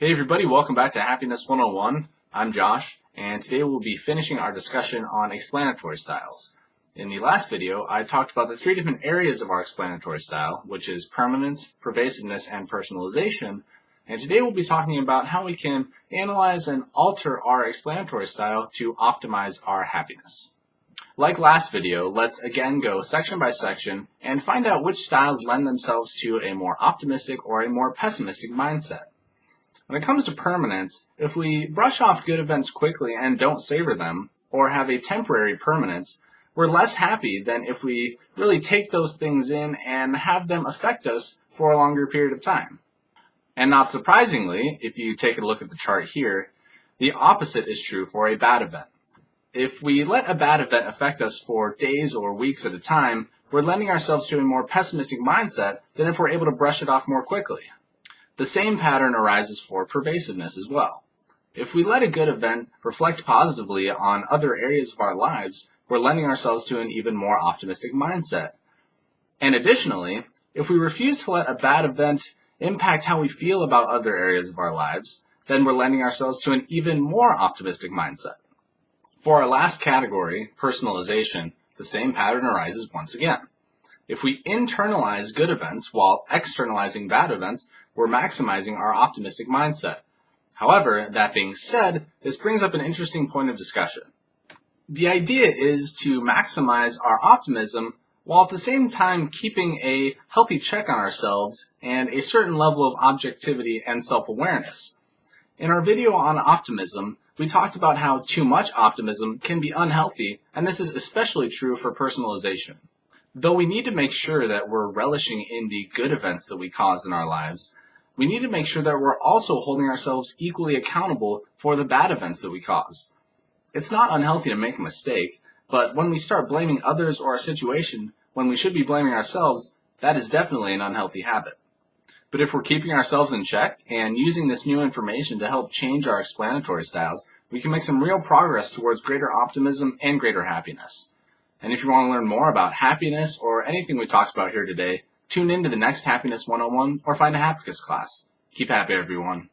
Hey everybody, welcome back to Happiness 101. I'm Josh, and today we'll be finishing our discussion on explanatory styles. In the last video, I talked about the three different areas of our explanatory style, which is permanence, pervasiveness, and personalization. And today we'll be talking about how we can analyze and alter our explanatory style to optimize our happiness. Like last video, let's again go section by section and find out which styles lend themselves to a more optimistic or a more pessimistic mindset. When it comes to permanence, if we brush off good events quickly and don't savor them, or have a temporary permanence, we're less happy than if we really take those things in and have them affect us for a longer period of time. And not surprisingly, if you take a look at the chart here, the opposite is true for a bad event. If we let a bad event affect us for days or weeks at a time, we're lending ourselves to a more pessimistic mindset than if we're able to brush it off more quickly. The same pattern arises for pervasiveness as well. If we let a good event reflect positively on other areas of our lives, we're lending ourselves to an even more optimistic mindset. And additionally, if we refuse to let a bad event impact how we feel about other areas of our lives, then we're lending ourselves to an even more optimistic mindset. For our last category, personalization, the same pattern arises once again. If we internalize good events while externalizing bad events, we're maximizing our optimistic mindset. However, that being said, this brings up an interesting point of discussion. The idea is to maximize our optimism while at the same time keeping a healthy check on ourselves and a certain level of objectivity and self-awareness. In our video on optimism, we talked about how too much optimism can be unhealthy, and this is especially true for personalization. Though we need to make sure that we're relishing in the good events that we cause in our lives, we need to make sure that we're also holding ourselves equally accountable for the bad events that we cause. It's not unhealthy to make a mistake, but when we start blaming others or a situation when we should be blaming ourselves, that is definitely an unhealthy habit. But if we're keeping ourselves in check and using this new information to help change our explanatory styles, we can make some real progress towards greater optimism and greater happiness. And if you want to learn more about happiness or anything we talked about here today, tune in to the next Happiness 101 or find a Hapacus class. Keep happy, everyone.